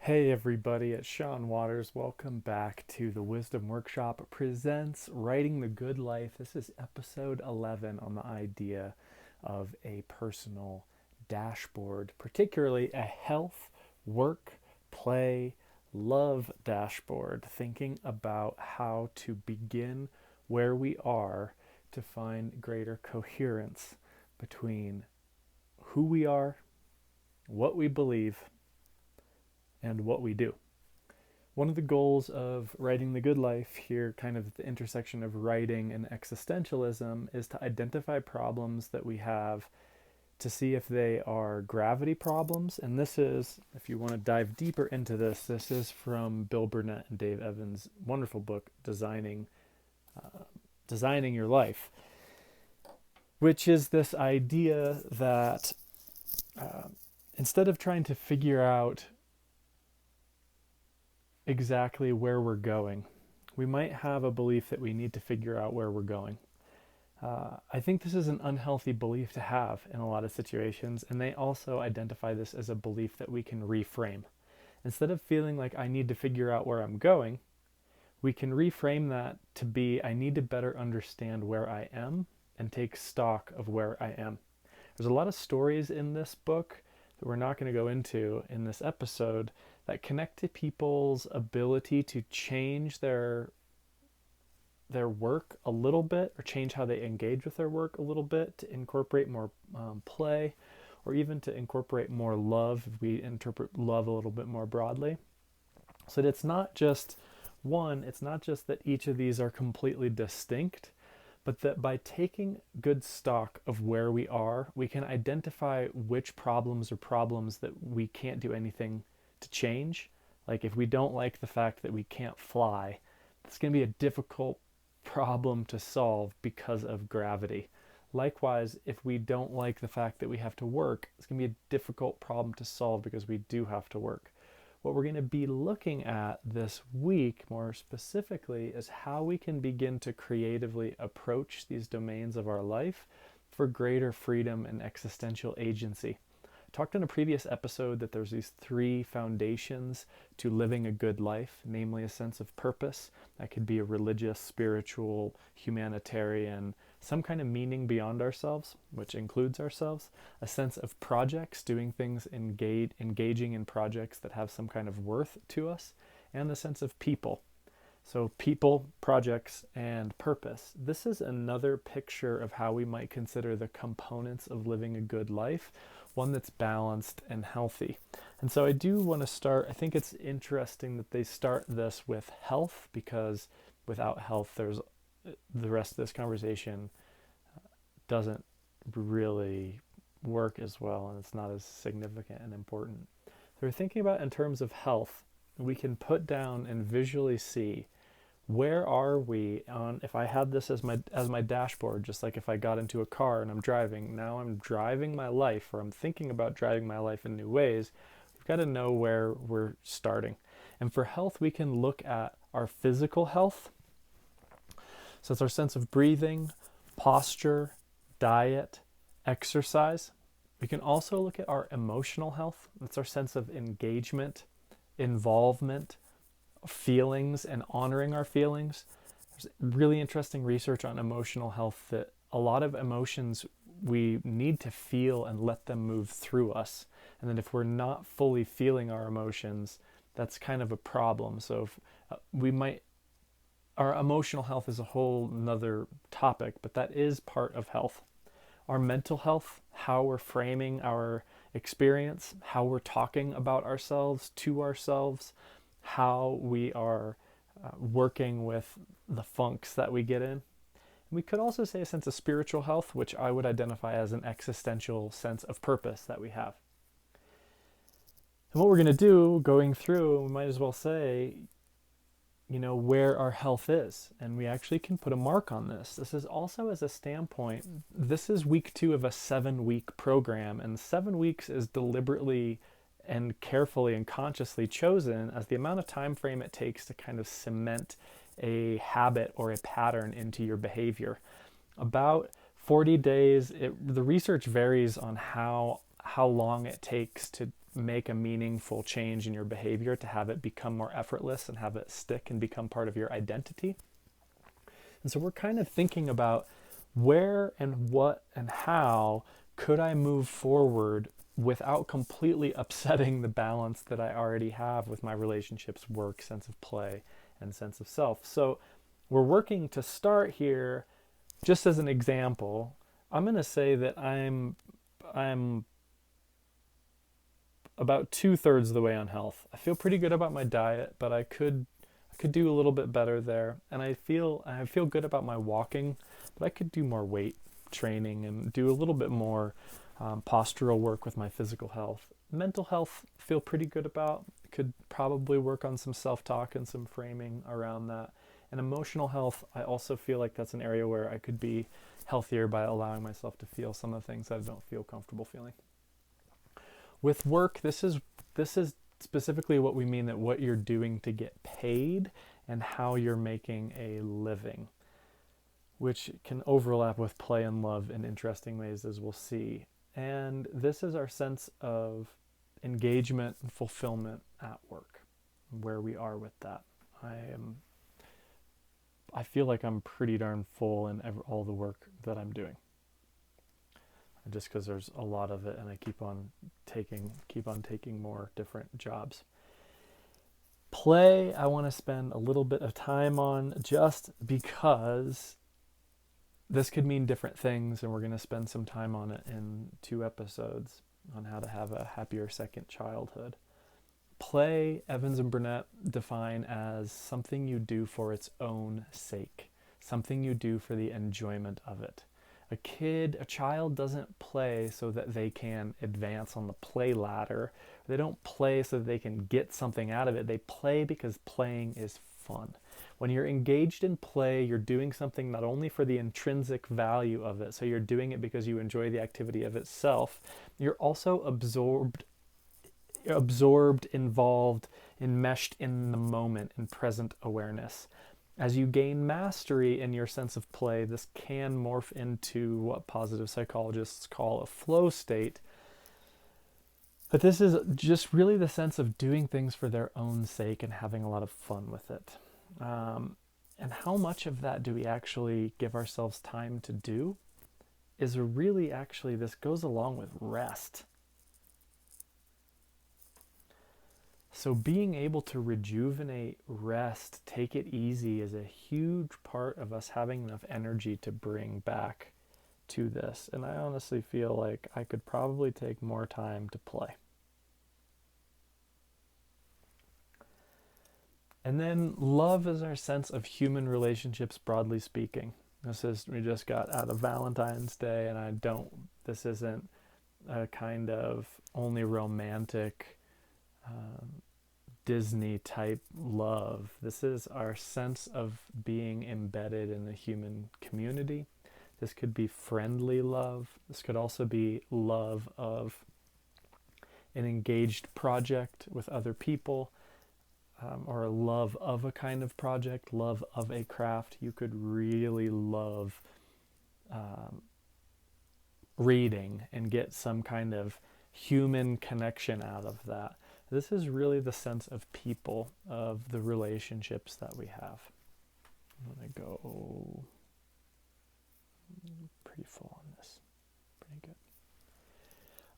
Hey everybody, it's Sean Waters. Welcome back to the Wisdom Workshop presents Writing the Good Life. This is episode 11 on the idea of a personal dashboard, particularly a health, work, play, love dashboard, thinking about how to begin where we are to find greater coherence between who we are, what we believe, and what we do. One of the goals of writing the good life here, kind of at the intersection of writing and existentialism, is to identify problems that we have to see if they are gravity problems. And this is, if you want to dive deeper into this, this is from Bill Burnett and Dave Evans' wonderful book, Designing Your Life, which is this idea that instead of trying to figure out exactly where we're going, we might have a belief that we need to figure out where we're going. I think this is an unhealthy belief to have in a lot of situations, and they also identify this as a belief that we can reframe. Instead of feeling like I need to figure out where I'm going, we can reframe that to be I need to better understand where I am and take stock of where I am. There's a lot of stories in this book that we're not going to go into in this episode that connect to people's ability to change their work a little bit, or change how they engage with their work a little bit, to incorporate more play, or even to incorporate more love if we interpret love a little bit more broadly. So that it's not just that each of these are completely distinct, but that by taking good stock of where we are, we can identify which problems are problems that we can't do anything to change. Like if we don't like the fact that we can't fly, it's going to be a difficult problem to solve because of gravity. Likewise, if we don't like the fact that we have to work, it's going to be a difficult problem to solve because we do have to work. What we're going to be looking at this week more specifically is how we can begin to creatively approach these domains of our life for greater freedom and existential agency. I talked in a previous episode that there's these three foundations to living a good life, namely a sense of purpose. That could be a religious, spiritual, humanitarian, some kind of meaning beyond ourselves, which includes ourselves, a sense of projects, doing things, engaging in projects that have some kind of worth to us, and the sense of people. So people, projects, and purpose. This is another picture of how we might consider the components of living a good life, one that's balanced and healthy. And so I do want to start, I think it's interesting that they start this with health, because without health, the rest of this conversation doesn't really work as well, and it's not as significant and important. So we're thinking about in terms of health, we can put down and visually see where are we on, if I had this as my dashboard, just like if I got into a car and I'm driving, now I'm driving my life, or I'm thinking about driving my life in new ways. We've got to know where we're starting. And for health, we can look at our physical health. So it's our sense of breathing, posture, diet, exercise. We can also look at our emotional health. That's our sense of engagement, involvement, feelings, and honoring our feelings. There's really interesting research on emotional health that a lot of emotions we need to feel and let them move through us. And then if we're not fully feeling our emotions, that's kind of a problem. So if, our emotional health is a whole nother topic, but that is part of health. Our mental health, how we're framing our experience, how we're talking about ourselves to ourselves, how we are working with the funks that we get in. We could also say a sense of spiritual health, which I would identify as an existential sense of purpose that we have. And what we're going to do going through, we might as well say, where our health is. And we actually can put a mark on this. This is also as a standpoint, this is week 2 of a 7-week program. And 7 weeks is deliberately and carefully and consciously chosen as the amount of time frame it takes to kind of cement a habit or a pattern into your behavior. About 40 days, the research varies on how long it takes to make a meaningful change in your behavior to have it become more effortless and have it stick and become part of your identity. And so we're kind of thinking about where and what and how could I move forward without completely upsetting the balance that I already have with my relationships, work, sense of play, and sense of self. So we're working to start here. Just as an example, I'm going to say that I'm about 2/3 of the way on health. I feel pretty good about my diet, but I could do a little bit better there. And I feel good about my walking, but I could do more weight training and do a little bit more postural work with my physical health. Mental health, feel pretty good about. Could probably work on some self-talk and some framing around that. And emotional health, I also feel like that's an area where I could be healthier by allowing myself to feel some of the things that I don't feel comfortable feeling. With work, this is specifically what we mean, that what you're doing to get paid and how you're making a living, which can overlap with play and love in interesting ways, as we'll see. And this is our sense of engagement and fulfillment at work, where we are with that. I feel like I'm pretty darn full in all the work that I'm doing, just because there's a lot of it, and I keep on taking more different jobs. Play, I want to spend a little bit of time on, just because this could mean different things, and we're going to spend some time on it in 2 episodes on how to have a happier second childhood. Play, Evans and Burnett define as something you do for its own sake, something you do for the enjoyment of it. A child doesn't play so that they can advance on the play ladder. They don't play so that they can get something out of it. They play because playing is fun. When you're engaged in play, you're doing something not only for the intrinsic value of it, so you're doing it because you enjoy the activity of itself, you're also absorbed, involved, enmeshed in the moment, in present awareness. As you gain mastery in your sense of play, this can morph into what positive psychologists call a flow state. But this is just really the sense of doing things for their own sake and having a lot of fun with it. And how much of that do we actually give ourselves time to do is really actually, this goes along with rest. So being able to rejuvenate, rest, take it easy is a huge part of us having enough energy to bring back to this. And I honestly feel like I could probably take more time to play. And then love is our sense of human relationships, broadly speaking. We just got out of Valentine's Day, and this isn't a kind of only romantic Disney type love. This is our sense of being embedded in the human community. This could be friendly love. This could also be love of an engaged project with other people, or love of a kind of project, love of a craft. You could really love reading and get some kind of human connection out of that. This is really the sense of people, of the relationships that we have. I'm going to go pretty full on this. Pretty good.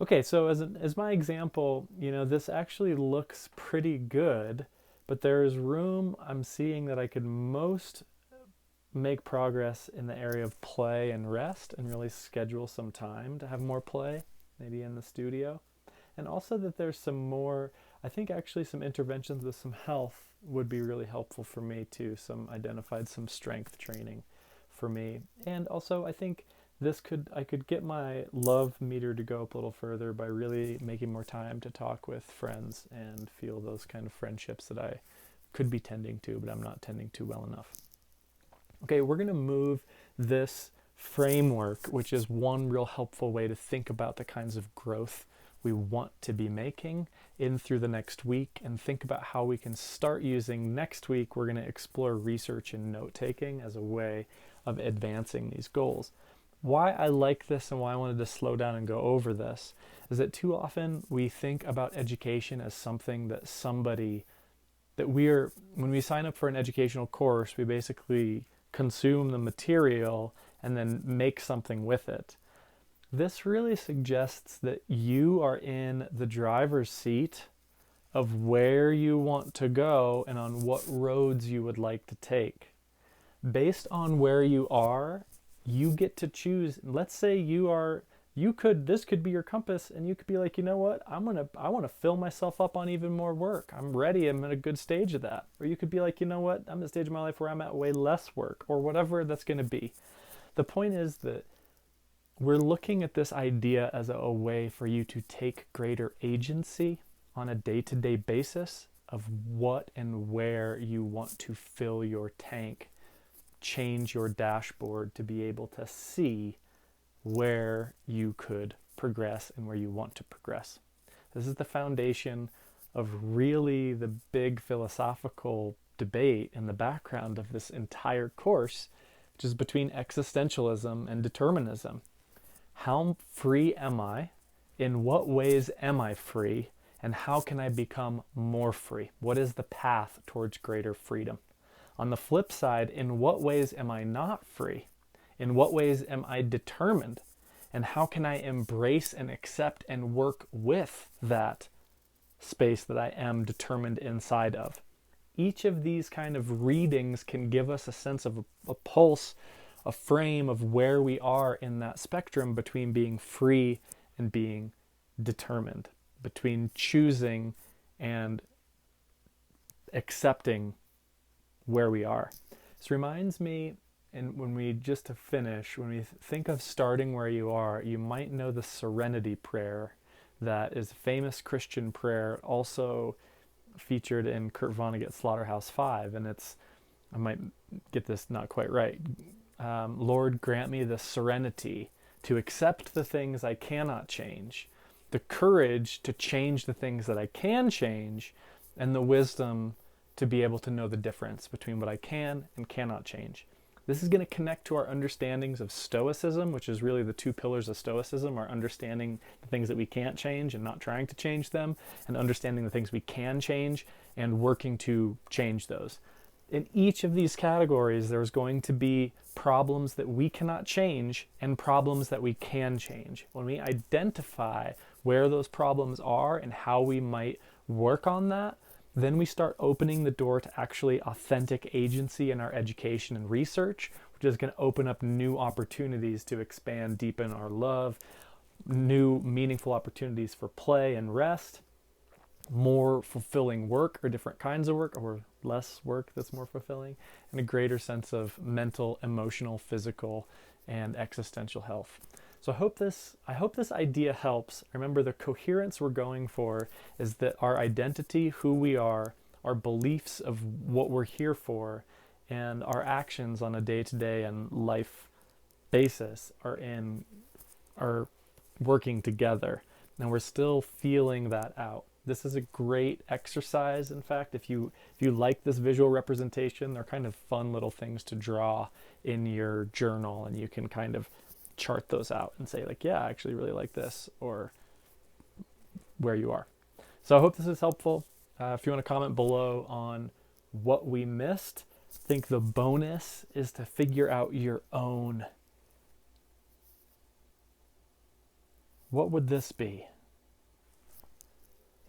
Okay, so as my example, this actually looks pretty good, but there is room, I'm seeing, that I could most make progress in the area of play and rest, and really schedule some time to have more play, maybe in the studio. And also that there's some more, I think actually some interventions with some health would be really helpful for me too. Some strength training for me. And also I think I could get my love meter to go up a little further by really making more time to talk with friends and feel those kind of friendships that I could be tending to, but I'm not tending to well enough. Okay, we're going to move this framework, which is one real helpful way to think about the kinds of growth we want to be making, in through the next week, and think about how we can start using. Next week, we're going to explore research and note-taking as a way of advancing these goals. why I like this and why I wanted to slow down and go over this is that too often we think about education as something that when we sign up for an educational course, we basically consume the material and then make something with it. This really suggests that you are in the driver's seat of where you want to go and on what roads you would like to take. Based on where you are, you get to choose. Let's say this could be your compass, and you could be like, you know what, I want to fill myself up on even more work. I'm ready. I'm at a good stage of that. Or you could be like, you know what, I'm at a stage of my life where I'm at way less work, or whatever that's going to be. The point is that we're looking at this idea as a way for you to take greater agency on a day-to-day basis of what and where you want to fill your tank, change your dashboard to be able to see where you could progress and where you want to progress. This is the foundation of really the big philosophical debate in the background of this entire course, which is between existentialism and determinism. How free am I? In what ways am I free? And how can I become more free? What is the path towards greater freedom? On the flip side, in what ways am I not free? In what ways am I determined? And how can I embrace and accept and work with that space that I am determined inside of? Each of these kind of readings can give us a sense of a pulse, a frame of where we are in that spectrum between being free and being determined, between choosing and accepting where we are. This reminds me, and when we think of starting where you are, you might know the Serenity Prayer that is a famous Christian prayer, also featured in Kurt Vonnegut's Slaughterhouse-Five, and I might get this not quite right. Lord, grant me the serenity to accept the things I cannot change, the courage to change the things that I can change, and the wisdom to be able to know the difference between what I can and cannot change. This is going to connect to our understandings of Stoicism, which is really the two pillars of Stoicism, our understanding the things that we can't change and not trying to change them, and understanding the things we can change and working to change those. In each of these categories, there's going to be problems that we cannot change and problems that we can change. When we identify where those problems are and how we might work on that, then we start opening the door to actually authentic agency in our education and research, which is going to open up new opportunities to expand, deepen our love, new meaningful opportunities for play and rest, more fulfilling work or different kinds of work, or less work that's more fulfilling, and a greater sense of mental, emotional, physical, and existential health. So I hope this idea helps. Remember, the coherence we're going for is that our identity, who we are, our beliefs of what we're here for, and our actions on a day-to-day and life basis are working together. And we're still feeling that out. This is a great exercise. In fact, if you like this visual representation, they're kind of fun little things to draw in your journal, and you can kind of chart those out and say, like, yeah, I actually really like this, or where you are. So I hope this is helpful. If you want to comment below on what we missed, I think the bonus is to figure out your own. What would this be?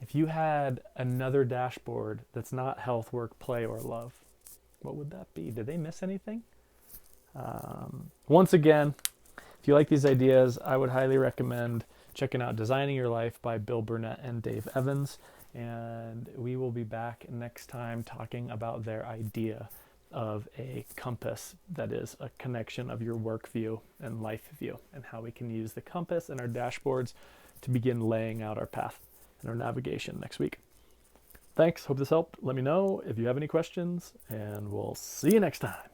If you had another dashboard that's not health, work, play, or love, what would that be? Did they miss anything? Once again, if you like these ideas, I would highly recommend checking out Designing Your Life by Bill Burnett and Dave Evans. And we will be back next time talking about their idea of a compass that is a connection of your work view and life view, and how we can use the compass and our dashboards to begin laying out our path and our navigation next week. Thanks. Hope this helped. Let me know if you have any questions, and we'll see you next time.